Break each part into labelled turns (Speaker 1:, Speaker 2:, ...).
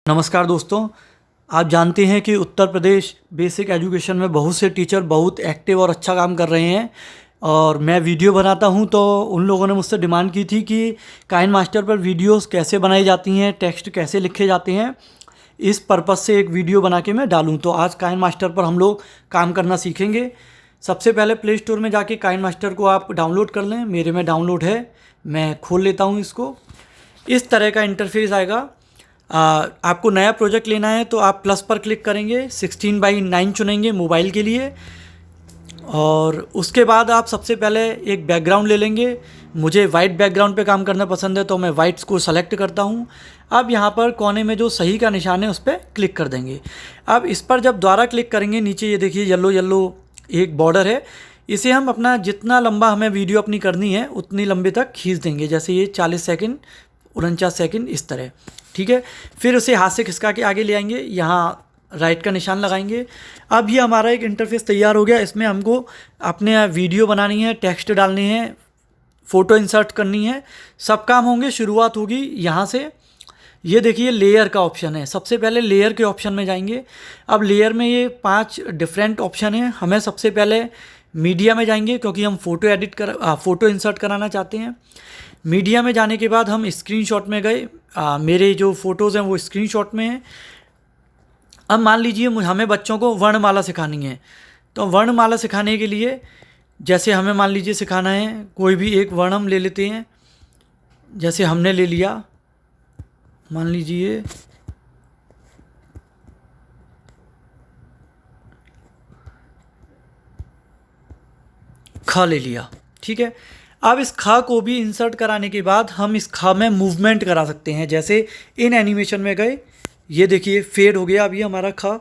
Speaker 1: नमस्कार दोस्तों। आप जानते हैं कि उत्तर प्रदेश बेसिक एजुकेशन में बहुत से टीचर बहुत एक्टिव और अच्छा काम कर रहे हैं और मैं वीडियो बनाता हूं तो उन लोगों ने मुझसे डिमांड की थी कि काइन मास्टर पर वीडियोस कैसे बनाई जाती हैं, टेक्स्ट कैसे लिखे जाते हैं। इस पर्पज़ से एक वीडियो बना के मैं डालूं। तो आज काइन मास्टर पर हम लोग काम करना सीखेंगे। सबसे पहले प्ले स्टोर में जाके काइन मास्टर को आप डाउनलोड कर लें। मेरे में डाउनलोड है, मैं खोल लेता हूँ इसको। इस तरह का इंटरफेस आएगा। आपको नया प्रोजेक्ट लेना है तो आप प्लस पर क्लिक करेंगे, 16:9 चुनेंगे मोबाइल के लिए और उसके बाद आप सबसे पहले एक बैकग्राउंड ले लेंगे। मुझे वाइट बैकग्राउंड पे काम करना पसंद है तो मैं वाइट्स को सेलेक्ट करता हूँ। अब यहाँ पर कोने में जो सही का निशान है उस पर क्लिक कर देंगे। अब इस पर जब दोबारा क्लिक करेंगे, नीचे ये देखिए येलो येलो एक बॉर्डर है। इसे हम अपना जितना लंबा हमें वीडियो अपनी करनी है उतनी लंबे तक खींच देंगे। जैसे ये 40 सेकंड, 49 सेकंड, इस तरह, ठीक है। फिर उसे हाथ से खिसका के आगे ले आएंगे, यहाँ राइट का निशान लगाएंगे। अब ये हमारा एक इंटरफेस तैयार हो गया। इसमें हमको अपने वीडियो बनानी है, टेक्स्ट डालने हैं, फ़ोटो इंसर्ट करनी है, सब काम होंगे। शुरुआत होगी यहाँ से। ये देखिए लेयर का ऑप्शन है। सबसे पहले लेयर के ऑप्शन में जाएंगे। अब लेयर में ये 5 डिफरेंट ऑप्शन हैं। हमें सबसे पहले मीडिया में जाएंगे क्योंकि हम फ़ोटो इंसर्ट कराना चाहते हैं। मीडिया में जाने के बाद हम स्क्रीनशॉट में गए। मेरे जो फ़ोटोज़ हैं वो स्क्रीनशॉट में हैं। अब मान लीजिए हमें बच्चों को वर्णमाला सिखानी है तो वर्णमाला सिखाने के लिए जैसे हमें मान लीजिए सिखाना है, कोई भी एक वर्ण हम ले लेते हैं। जैसे हमने ले लिया, मान लीजिए ख ले लिया, ठीक है। अब इस खा को भी इंसर्ट कराने के बाद हम इस खा में मूवमेंट करा सकते हैं। जैसे इन एनिमेशन में गए, ये देखिए फेड हो गया। अभी हमारा खा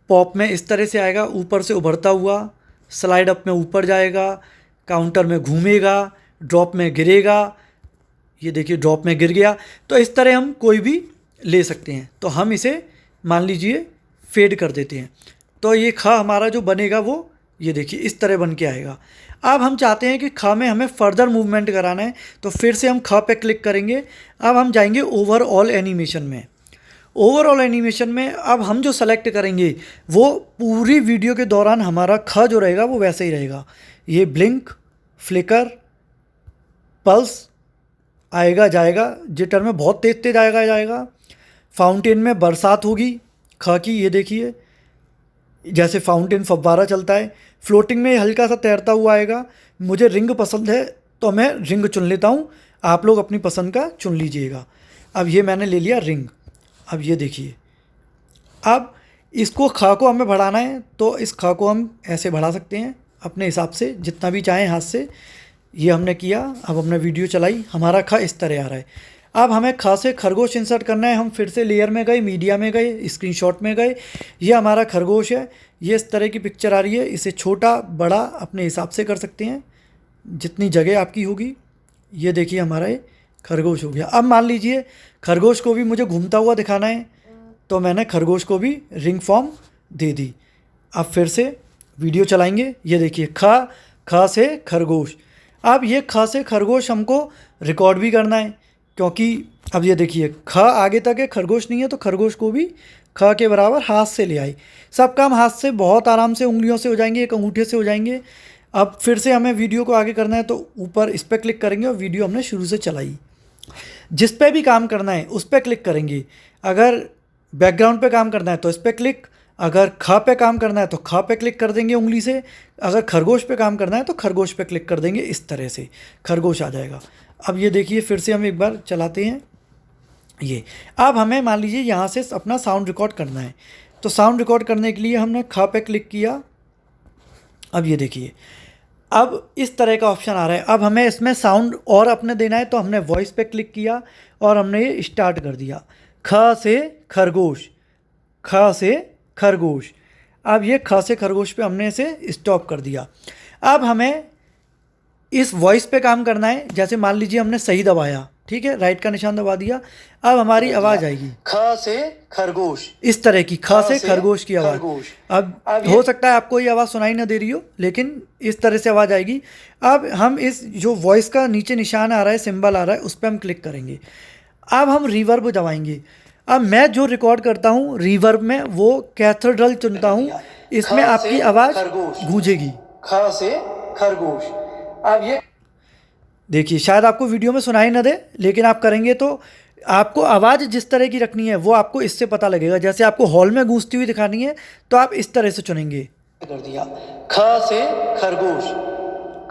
Speaker 1: पॉप में इस तरह से आएगा, ऊपर से उभरता हुआ, स्लाइड अप में ऊपर जाएगा, काउंटर में घूमेगा, ड्रॉप में गिरेगा। ये देखिए ड्रॉप में गिर गया। तो इस तरह हम कोई भी ले सकते हैं। तो हम इसे मान लीजिए फेड कर देते हैं तो ये खा हमारा जो बनेगा वो ये देखिए इस तरह बन के आएगा। अब हम चाहते हैं कि खा में हमें फर्दर मूवमेंट कराना है तो फिर से हम खा पे क्लिक करेंगे। अब हम जाएंगे ओवरऑल एनिमेशन में। ओवरऑल एनिमेशन में अब हम जो सेलेक्ट करेंगे वो पूरी वीडियो के दौरान हमारा खा जो रहेगा वो वैसे ही रहेगा। ये ब्लिंक, फ्लिकर, पल्स आएगा जाएगा, जिटर में बहुत तेज तेज आएगा जाएगा, फाउंटेन में बरसात होगी खा की, ये देखिए जैसे फाउंटेन फव्वारा चलता है। फ्लोटिंग में हल्का सा तैरता हुआ आएगा। मुझे रिंग पसंद है तो मैं रिंग चुन लेता हूँ, आप लोग अपनी पसंद का चुन लीजिएगा। अब ये मैंने ले लिया रिंग। अब ये देखिए, अब इसको खा को हमें बढ़ाना है तो इस खा को हम ऐसे बढ़ा सकते हैं अपने हिसाब से, जितना भी चाहें हाथ से। ये हमने किया। अब हमने वीडियो चलाई, हमारा खा इस तरह आ रहा है। अब हमें खा से खरगोश इंसर्ट करना है। हम फिर से लेयर में गए, मीडिया में गए, स्क्रीनशॉट में गए। ये हमारा खरगोश है। ये इस तरह की पिक्चर आ रही है। इसे छोटा बड़ा अपने हिसाब से कर सकते हैं, जितनी जगह आपकी होगी। ये देखिए हमारा ये खरगोश हो गया। अब मान लीजिए खरगोश को भी मुझे घूमता हुआ दिखाना है तो मैंने खरगोश को भी रिंग फॉर्म दे दी। अब फिर से वीडियो चलाएंगे। ये देखिए खा से खरगोश। अब ये खा से खरगोश हमको रिकॉर्ड भी करना है क्योंकि अब ये देखिए खा आगे तक है, खरगोश नहीं है, तो खरगोश को भी खा के बराबर हाथ से ले आई। सब काम हाथ से बहुत आराम से उंगलियों से हो जाएंगे, एक अंगूठे से हो जाएंगे। अब फिर से हमें वीडियो को आगे करना है तो ऊपर इस पर क्लिक करेंगे और वीडियो हमने शुरू से चलाई। जिस पे भी काम करना है उस पर क्लिक करेंगे। अगर बैकग्राउंड पे काम करना है तो इस पर क्लिक, अगर खा पे काम करना है तो खा पे क्लिक कर देंगे उंगली से, अगर खरगोश पे काम करना है तो खरगोश पे क्लिक कर देंगे। इस तरह से खरगोश आ जाएगा। अब ये देखिए फिर से हम एक बार चलाते हैं ये। अब हमें मान लीजिए यहाँ से अपना साउंड रिकॉर्ड करना है तो साउंड रिकॉर्ड करने के लिए हमने खा पे क्लिक किया। अब ये देखिए अब इस तरह का ऑप्शन आ रहा है। अब हमें इसमें साउंड और अपने देना है तो हमने वॉइस पे क्लिक किया और हमने ये स्टार्ट कर दिया। खा से खरगोश, खा से खरगोश। अब ये खा से खरगोश पे हमने इसे स्टॉप कर दिया। अब हमें इस वॉइस पे काम करना है। जैसे मान लीजिए हमने सही दबाया, ठीक है, राइट का निशान दबा दिया। अब हमारी आवाज़ आएगी खा से खरगोश, इस तरह की खा से खरगोश की आवाज़। अब हो सकता है आपको ये आवाज़ सुनाई ना दे रही हो, लेकिन इस तरह से आवाज़ आएगी। अब हम इस जो वॉइस का नीचे निशान आ रहा है, सिंबल आ रहा है, उस पर हम क्लिक करेंगे। अब हम रिवर्ब दबाएंगे। अब मैं जो रिकॉर्ड करता हूँ रिवर्ब में वो कैथेड्रल चुनता हूँ, इसमें आपकी आवाज़ गूंजेगी।
Speaker 2: ख से खरगोश। अब ये
Speaker 1: देखिए शायद आपको वीडियो में सुनाई ना दे, लेकिन आप करेंगे तो आपको आवाज़ जिस तरह की रखनी है वो आपको इससे पता लगेगा। जैसे आपको हॉल में गूंजती हुई दिखानी है तो आप इस तरह से चुनेंगे।
Speaker 2: कर दिया, ख से खरगोश,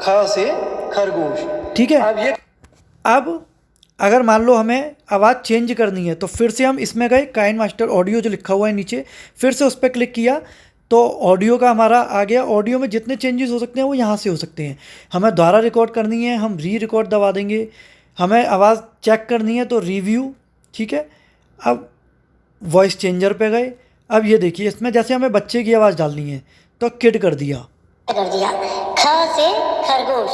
Speaker 2: ख से खरगोश।
Speaker 1: ठीक है।
Speaker 2: अब ये
Speaker 1: अब अगर मान लो हमें आवाज़ चेंज करनी है तो फिर से हम इसमें गए, काइन मास्टर ऑडियो जो लिखा हुआ है नीचे, फिर से उस पर क्लिक किया तो ऑडियो का हमारा आ गया। ऑडियो में जितने चेंजेस हो सकते हैं वो यहाँ से हो सकते हैं। हमें दोबारा रिकॉर्ड करनी है, हम री रिकॉर्ड दबा देंगे। हमें आवाज़ चेक करनी है तो रिव्यू। ठीक है। अब वॉइस चेंजर पे गए। अब ये देखिए इसमें जैसे हमें बच्चे की आवाज़ डालनी है तो किड कर दिया,
Speaker 3: ख से खरगोश,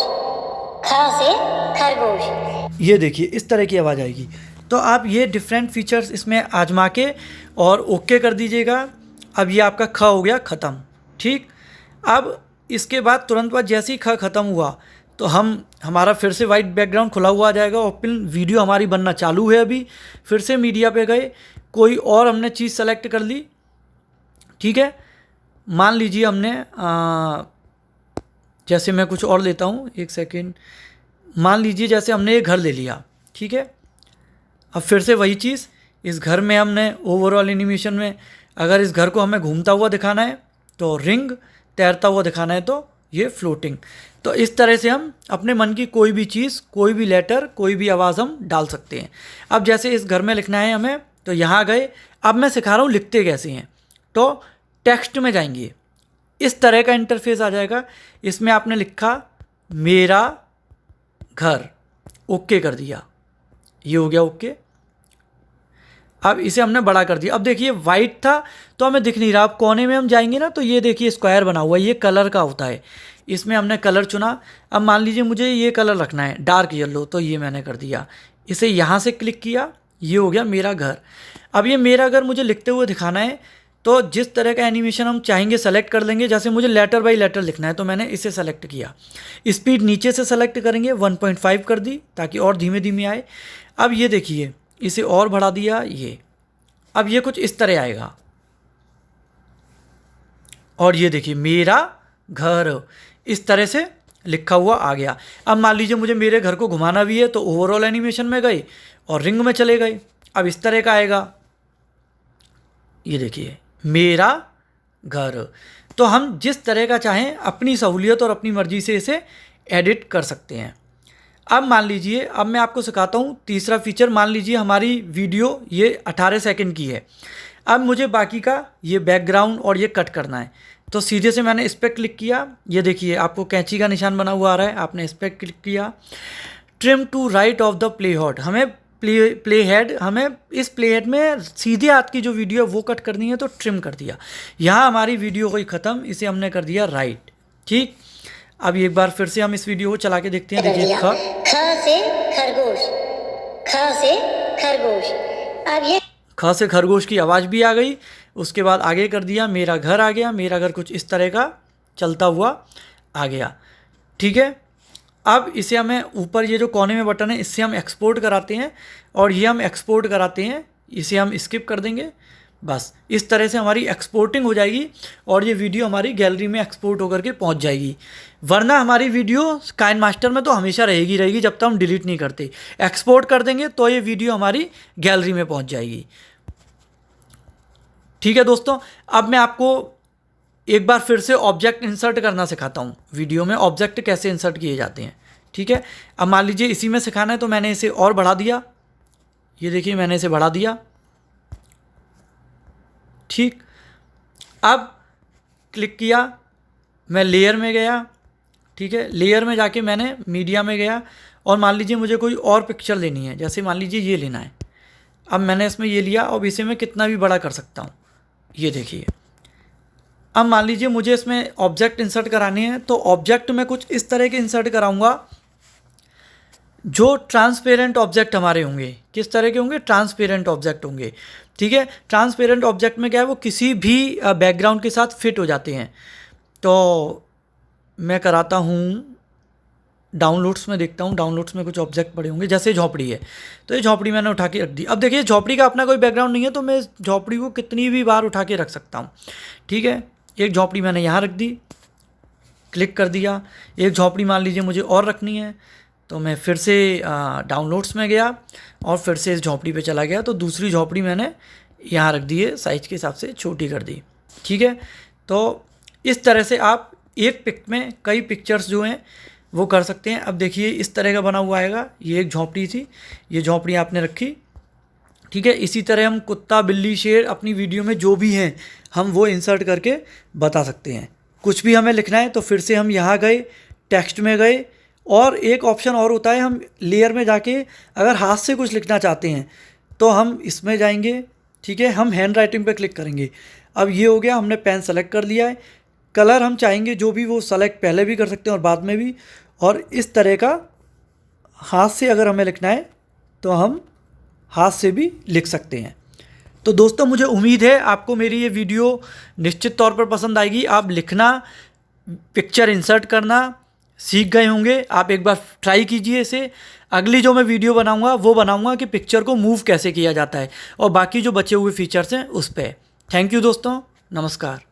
Speaker 3: ख से खरगोश।
Speaker 1: ये देखिए इस तरह की आवाज़ आएगी। तो आप ये डिफरेंट फीचर्स इसमें आजमा के और ओके कर दीजिएगा। अब ये आपका ख हो गया ख़त्म। ठीक। अब इसके बाद तुरंत बाद जैसे ही ख ख़त्म हुआ तो हमारा फिर से वाइट बैकग्राउंड खुला हुआ आ जाएगा और फिर वीडियो हमारी बनना चालू है। अभी फिर से मीडिया पे गए, कोई और हमने चीज़ सेलेक्ट कर ली। ठीक है। मान लीजिए हमने जैसे मैं कुछ और लेता हूँ, एक सेकेंड। मान लीजिए जैसे हमने ये घर ले लिया। ठीक है। अब फिर से वही चीज़, इस घर में हमने ओवरऑल एनिमेशन में अगर इस घर को हमें घूमता हुआ दिखाना है तो रिंग, तैरता हुआ दिखाना है तो ये फ्लोटिंग। तो इस तरह से हम अपने मन की कोई भी चीज़, कोई भी लेटर, कोई भी आवाज़ हम डाल सकते हैं। अब जैसे इस घर में लिखना है हमें तो यहाँ गए। अब मैं सिखा रहा हूँ लिखते कैसे हैं। तो टेक्स्ट में जाएंगे, इस तरह का इंटरफेस आ जाएगा। इसमें आपने लिखा मेरा घर, ओके कर दिया, ये हो गया ओके। अब इसे हमने बड़ा कर दिया। अब देखिए वाइट था तो हमें दिख नहीं रहा। अब कोने में हम जाएंगे ना तो ये देखिए स्क्वायर बना हुआ है, ये कलर का होता है। इसमें हमने कलर चुना। अब मान लीजिए मुझे ये कलर रखना है डार्क येलो, तो ये मैंने कर दिया। इसे यहाँ से क्लिक किया, ये हो गया मेरा घर। अब ये मेरा घर मुझे लिखते हुए दिखाना है तो जिस तरह का एनिमेशन हम चाहेंगे सेलेक्ट कर लेंगे। जैसे मुझे लेटर बाय लेटर लिखना है तो मैंने इसे सेलेक्ट किया। स्पीड नीचे से सेलेक्ट करेंगे, 1.5 कर दी ताकि और धीमे धीमे आए। अब ये देखिए इसे और बढ़ा दिया ये। अब ये कुछ इस तरह आएगा और ये देखिए मेरा घर इस तरह से लिखा हुआ आ गया। अब मान लीजिए मुझे मेरे घर को घुमाना भी है तो ओवरऑल एनिमेशन में गए और रिंग में चले गए। अब इस तरह का आएगा, ये देखिए मेरा घर। तो हम जिस तरह का चाहें अपनी सहूलियत और अपनी मर्ज़ी से इसे एडिट कर सकते हैं। अब मान लीजिए, अब मैं आपको सिखाता हूँ तीसरा फीचर। मान लीजिए हमारी वीडियो ये 18 सेकंड की है। अब मुझे बाकी का ये बैकग्राउंड और ये कट करना है तो सीधे से मैंने इस पर क्लिक किया। ये देखिए आपको कैंची का निशान बना हुआ आ रहा है, आपने इस पर क्लिक किया। Trim to right of the play head, हमें प्ले हेड, हमें इस प्ले हेड में सीधे हाथ की जो वीडियो है वो कट करनी है तो ट्रिम कर दिया। यहाँ हमारी वीडियो हुई ख़त्म, इसे हमने कर दिया राइट। ठीक। अब एक बार फिर से हम इस वीडियो को चला के देखते हैं। देखिए
Speaker 3: ख से खरगोश, ख से खरगोश। अब ये
Speaker 1: ख से खरगोश की आवाज़ भी आ गई। उसके बाद आगे कर दिया, मेरा घर आ गया। मेरा घर कुछ इस तरह का चलता हुआ आ गया। ठीक है। अब इसे हमें ऊपर ये जो कोने में बटन है इससे हम एक्सपोर्ट कराते हैं और ये हम एक्सपोर्ट कराते हैं, इसे हम स्किप कर देंगे। बस इस तरह से हमारी एक्सपोर्टिंग हो जाएगी और ये वीडियो हमारी गैलरी में एक्सपोर्ट होकर के पहुंच जाएगी। वरना हमारी वीडियो काइन मास्टर में तो हमेशा रहेगी जब तक हम डिलीट नहीं करते। एक्सपोर्ट कर देंगे तो ये वीडियो हमारी गैलरी में पहुंच जाएगी। ठीक है दोस्तों, अब मैं आपको एक बार फिर से ऑब्जेक्ट इंसर्ट करना सिखाता हूँ। वीडियो में ऑब्जेक्ट कैसे इंसर्ट किए जाते हैं। ठीक है। अब मान लीजिए इसी में सिखाना है तो मैंने इसे और बढ़ा दिया। ये देखिए मैंने इसे बढ़ा दिया। ठीक। अब क्लिक किया, मैं लेयर में गया। ठीक है। लेयर में जाके मैंने मीडिया में गया और मान लीजिए मुझे कोई और पिक्चर लेनी है। जैसे मान लीजिए ये लेना है। अब मैंने इसमें ये लिया और इसे मैं कितना भी बड़ा कर सकता हूँ। ये देखिए। अब मान लीजिए मुझे इसमें ऑब्जेक्ट इंसर्ट कराने हैं तो ऑब्जेक्ट में कुछ इस तरह के इंसर्ट कराऊंगा जो ट्रांसपेरेंट ऑब्जेक्ट हमारे होंगे। किस तरह के होंगे? ट्रांसपेरेंट ऑब्जेक्ट होंगे। ठीक है। ट्रांसपेरेंट ऑब्जेक्ट में क्या है, वो किसी भी बैकग्राउंड के साथ फिट हो जाते हैं। तो मैं कराता हूँ डाउनलोड्स में देखता हूँ, डाउनलोड्स में कुछ ऑब्जेक्ट पड़े होंगे, जैसे झोपड़ी है तो ये झोपड़ी मैंने उठा के रख दी। अब देखिए झोपड़ी का अपना कोई बैकग्राउंड नहीं है तो मैं इस झोपड़ी को कितनी भी बार उठा के रख सकता हूँ। ठीक है, एक झोपड़ी मैंने यहाँ रख दी, क्लिक कर दिया। एक झोपड़ी मान लीजिए मुझे और रखनी है तो मैं फिर से डाउनलोड्स में गया और फिर से इस झोपड़ी पे चला गया, तो दूसरी झोपड़ी मैंने यहाँ रख दी है, साइज के हिसाब से छोटी कर दी। ठीक है, तो इस तरह से आप एक पिक में कई पिक्चर्स जो हैं वो कर सकते हैं। अब देखिए इस तरह का बना हुआ आएगा, ये एक झोपड़ी थी, ये झोपड़ी आपने रखी। ठीक है, इसी तरह हम कुत्ता, बिल्ली, शेर अपनी वीडियो में जो भी हैं हम वो इंसर्ट करके बता सकते हैं। कुछ भी हमें लिखना है तो फिर से हम यहाँ गए, टेक्स्ट में गए, और एक ऑप्शन और होता है, हम लेयर में जाके अगर हाथ से कुछ लिखना चाहते हैं तो हम इसमें जाएंगे। ठीक है, हम हैंड राइटिंग पे क्लिक करेंगे। अब ये हो गया, हमने पेन सेलेक्ट कर लिया है। कलर हम चाहेंगे जो भी वो सेलेक्ट पहले भी कर सकते हैं और बाद में भी, और इस तरह का हाथ से अगर हमें लिखना है तो हम हाथ से भी लिख सकते हैं। तो दोस्तों मुझे उम्मीद है आपको मेरी ये वीडियो निश्चित तौर पर पसंद आएगी। आप लिखना, पिक्चर इंसर्ट करना सीख गए होंगे। आप एक बार ट्राई कीजिए इसे। अगली जो मैं वीडियो बनाऊंगा वो बनाऊंगा कि पिक्चर को मूव कैसे किया जाता है, और बाकी जो बचे हुए फीचर्स हैं उस पर। थैंक यू दोस्तों, नमस्कार।